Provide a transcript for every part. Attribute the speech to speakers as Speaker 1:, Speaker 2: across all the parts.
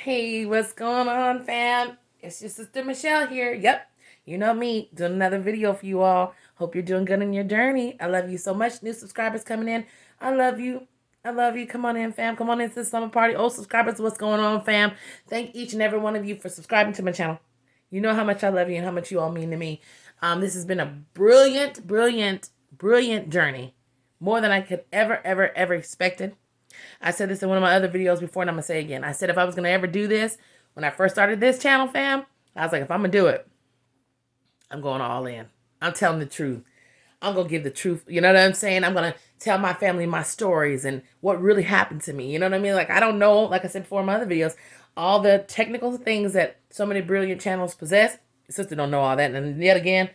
Speaker 1: Hey, what's going on, fam? It's your sister Michelle here. Yep, you know me, doing another video for you all. Hope you're doing good on your journey. I love you so much. New subscribers coming in. I love you. I love you. Come on in, fam. Come on into the summer party. Old subscribers, what's going on, fam? Thank each and every one of you for subscribing to my channel. You know how much I love you and how much you all mean to me. This has been a brilliant, brilliant, brilliant journey. More than I could ever expected. I said this in one of my other videos before, and I'm going to say it again. I said if I was going to ever do this, when I first started this channel, fam, I was like, if I'm going to do it, I'm going all in. I'm telling the truth. I'm going to give the truth. You know what I'm saying? I'm going to tell my family my stories and what really happened to me. You know what I mean? Like, I don't know, like I said before in my other videos, all the technical things that so many brilliant channels possess. Your sister don't know all that. And yet again,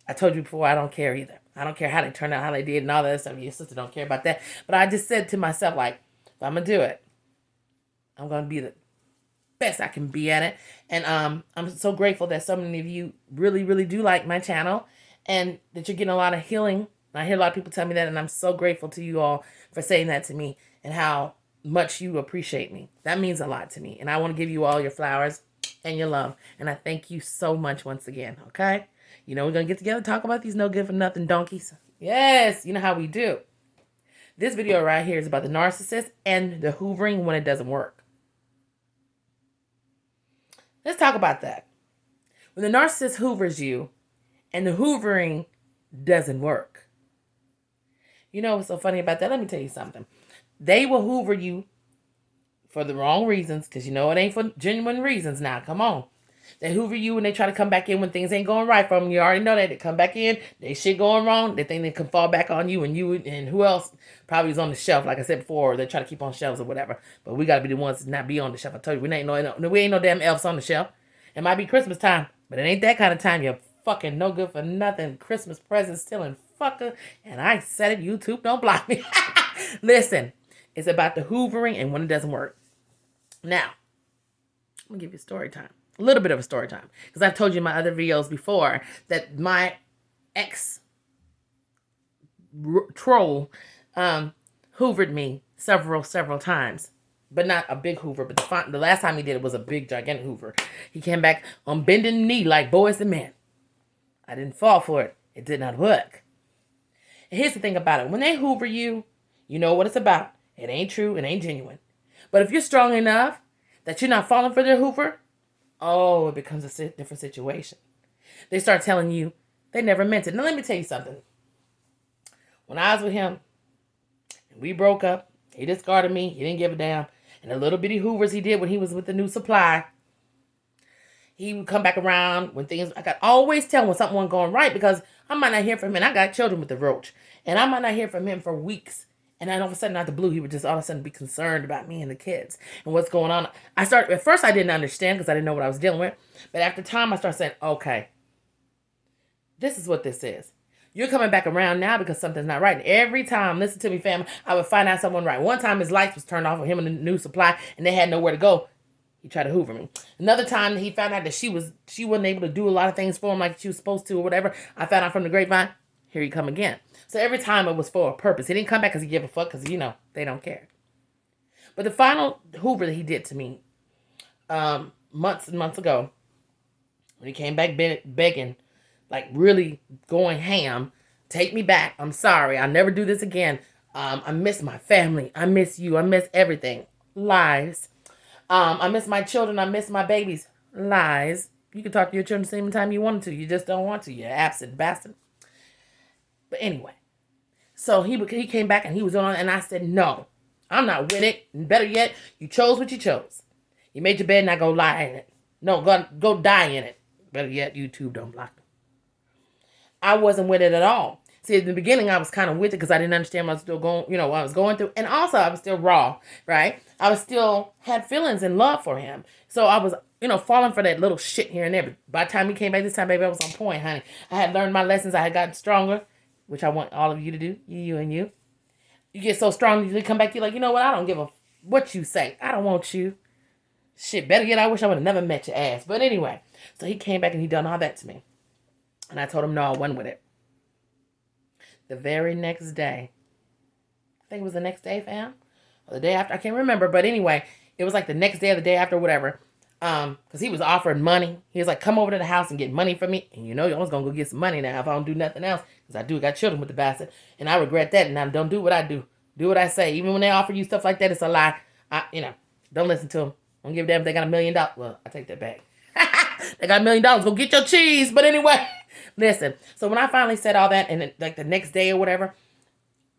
Speaker 1: I told you before, I don't care either. I don't care how they turned out, how they did, and all that stuff. Your sister don't care about that. But I just said to myself, like, if I'm going to do it, I'm going to be the best I can be at it. And I'm so grateful that so many of you really do like my channel and that you're getting a lot of healing. I hear a lot of people tell me that, and I'm so grateful to you all for saying that to me and how much you appreciate me. That means a lot to me. And I want to give you all your flowers and your love. And I thank you so much once again, okay? You know, we're going to get together and talk about these no good for nothing donkeys. Yes, you know how we do. This video right here is about the narcissist and the hoovering when it doesn't work. Let's talk about that. When the narcissist hoovers you and the hoovering doesn't work. You know what's so funny about that? Let me tell you something. They will hoover you for the wrong reasons, because you know it ain't for genuine reasons now. Come on. They hoover you and they try to come back in when things ain't going right for them. You already know that. They come back in, they shit going wrong. They think they can fall back on you and who else probably is on the shelf, like I said before, or they try to keep on shelves or whatever. But we got to be the ones to not be on the shelf. I told you, we ain't no damn elves on the shelf. It might be Christmas time, but it ain't that kind of time. You're fucking no good for nothing. Christmas presents stealing fucker. And I said it, YouTube, don't block me. Listen, it's about the hoovering and when it doesn't work. Now, I'm going to give you story time. A little bit of a story time. Because I've told you in my other videos before that my ex troll hoovered me several times. But not a big hoover. But the last time he did it was a big, gigantic hoover. He came back on bending knee like boys and men. I didn't fall for it. It did not work. And here's the thing about it. When they hoover you, you know what it's about. It ain't true. It ain't genuine. But if you're strong enough that you're not falling for their hoover, oh, it becomes a different situation. They start telling you they never meant it. Now, let me tell you something. When I was with him, and we broke up, he discarded me. He didn't give a damn. And the little bitty hoovers he did when he was with the new supply, he would come back around when things, I could always tell when something wasn't going right because I might not hear from him. And I got children with the roach. And I might not hear from him for weeks. And then all of a sudden, out of the blue, he would just all of a sudden be concerned about me and the kids and what's going on. At first, I didn't understand because I didn't know what I was dealing with. But after time, I started saying, okay, this is what this is. You're coming back around now because something's not right. And every time, listen to me, family, I would find out someone right. One time, his lights was turned off with him and the new supply, and they had nowhere to go. He tried to hoover me. Another time, he found out that she wasn't able to do a lot of things for him like she was supposed to or whatever. I found out from the grapevine. Here he come again. So every time it was for a purpose. He didn't come back because he gave a fuck because, you know, they don't care. But the final hoover that he did to me months and months ago, when he came back begging, like really going ham, take me back. I'm sorry. I'll never do this again. I miss my family. I miss you. I miss everything. Lies. I miss my children. I miss my babies. Lies. You can talk to your children the same time you want to. You just don't want to. You're absent bastard. But anyway, so he came back and he was on, and I said, no, I'm not with it. And better yet, you chose what you chose. You made your bed, now go lie in it. No, go die in it. Better yet, YouTube don't block me. I wasn't with it at all. See, at the beginning, I was kind of with it because I didn't understand what I was still going, what I was going through. And also, I was still raw, right? I was still had feelings and love for him. So I was, falling for that little shit here and there. But by the time he came back this time, baby, I was on point, honey. I had learned my lessons. I had gotten stronger, which I want all of you to do, you and you. You get so strong, you come back, you're like, you know what? I don't give a what you say. I don't want you. Shit, better yet, I wish I would have never met your ass. But anyway, so he came back and he done all that to me. And I told him, no, I wasn't with it. The very next day, I think it was the next day, fam, or the day after, I can't remember. But anyway, It was like the next day or the day after, whatever. Because he was offering money. He was like, come over to the house and get money from me. And you know, I was going to go get some money now if I don't do nothing else. Because I do got children with the bastard. And I regret that. And I don't do what I do. Do what I say. Even when they offer you stuff like that, it's a lie. Don't listen to them. Don't give a damn if they got $1 million. Well, I take that back. They got $1 million. Go get your cheese. But anyway, listen. So when I finally said all that, and like the next day or whatever,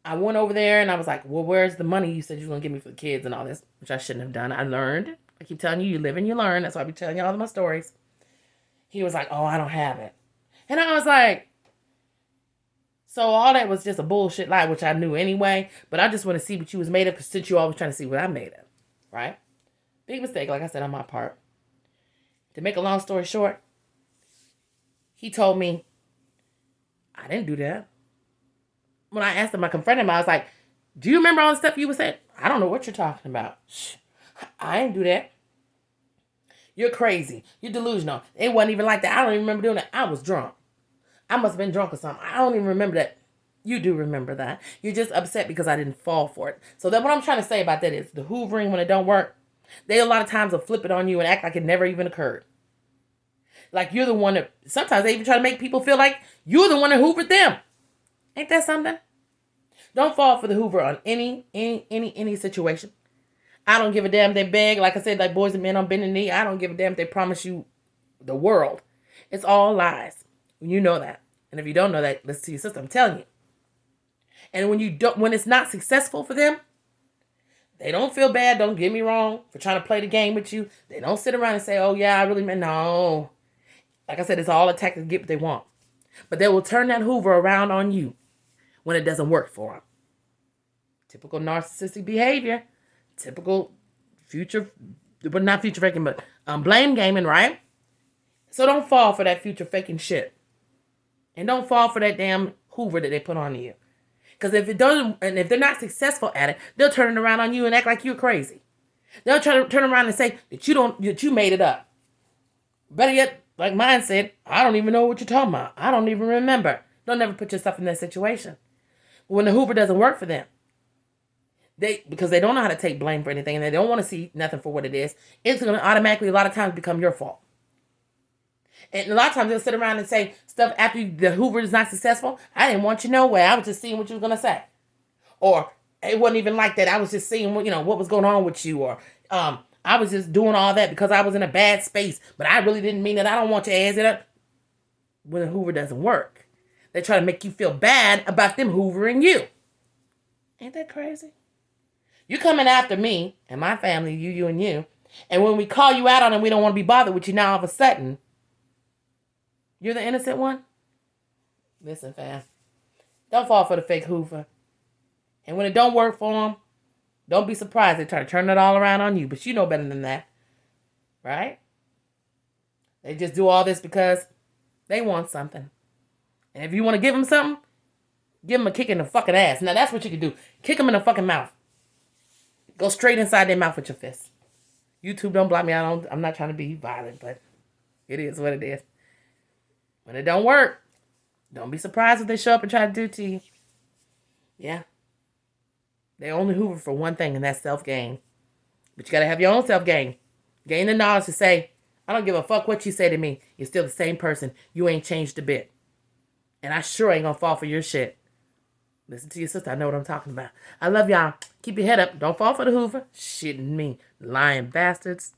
Speaker 1: I went over there and I was like, well, where's the money you said you were going to give me for the kids and all this, which I shouldn't have done. I learned. I keep telling you, you live and you learn. That's why I be telling you all of my stories. He was like, oh, I don't have it. And I was like, so all that was just a bullshit lie, which I knew anyway. But I just want to see what you was made of, because since you always trying to see what I made of. Right? Big mistake, like I said, on my part. To make a long story short, he told me, I didn't do that. When I asked him, I confronted him, I was like, do you remember all the stuff you were saying? I don't know what you're talking about. Shh, I didn't do that. You're crazy. You're delusional. It wasn't even like that. I don't even remember doing that. I was drunk. I must have been drunk or something. I don't even remember that. You do remember that. You're just upset because I didn't fall for it. So that what I'm trying to say about that is the hoovering, when it don't work, they a lot of times will flip it on you and act like it never even occurred. Like you're the one that, sometimes they even try to make people feel like you're the one that hoovered them. Ain't that something? Don't fall for the hoover on any situation. I don't give a damn if they beg. Like I said, like boys and men on bending knee. I don't give a damn if they promise you the world. It's all lies. You know that. And if you don't know that, listen to your sister. I'm telling you. And when it's not successful for them, they don't feel bad. Don't get me wrong for trying to play the game with you. They don't sit around and say, oh yeah, I really meant no. Like I said, it's all a tactic to get what they want. But they will turn that hoover around on you when it doesn't work for them. Typical narcissistic behavior. Typical but not future faking, but blame gaming, right? So don't fall for that future faking shit. And don't fall for that damn hoover that they put on you. Because if it doesn't, and if they're not successful at it, they'll turn it around on you and act like you're crazy. They'll try to turn around and say that you made it up. Better yet, like mine said, I don't even know what you're talking about. I don't even remember. Don't ever put yourself in that situation. When the hoover doesn't work for them, because they don't know how to take blame for anything and they don't want to see nothing for what it is, it's going to automatically a lot of times become your fault. And a lot of times they'll sit around and say stuff after the hoover is not successful. I didn't want you no way. I was just seeing what you was going to say. Or it wasn't even like that. I was just seeing what was going on with you. Or I was just doing all that because I was in a bad space. But I really didn't mean that. I don't want your ass in it. When the hoover doesn't work, they try to make you feel bad about them hoovering you. Ain't that crazy? You coming after me and my family, you and you. And when we call you out on it, we don't want to be bothered with you. Now all of a sudden, you're the innocent one? Listen, fam. Don't fall for the fake hoover. And when it don't work for them, don't be surprised they try to turn it all around on you. But you know better than that. Right? They just do all this because they want something. And if you want to give them something, give them a kick in the fucking ass. Now that's what you can do. Kick them in the fucking mouth. Go straight inside their mouth with your fist. YouTube don't block me. I'm not trying to be violent, but it is what it is. When it don't work, don't be surprised if they show up and try to do to you. Yeah. They only hoover for one thing, and that's self-gain. But you got to have your own self-gain. Gain the knowledge to say, I don't give a fuck what you say to me. You're still the same person. You ain't changed a bit. And I sure ain't going to fall for your shit. Listen to your sister. I know what I'm talking about. I love y'all. Keep your head up. Don't fall for the hoover. Shitting me. Lying bastards.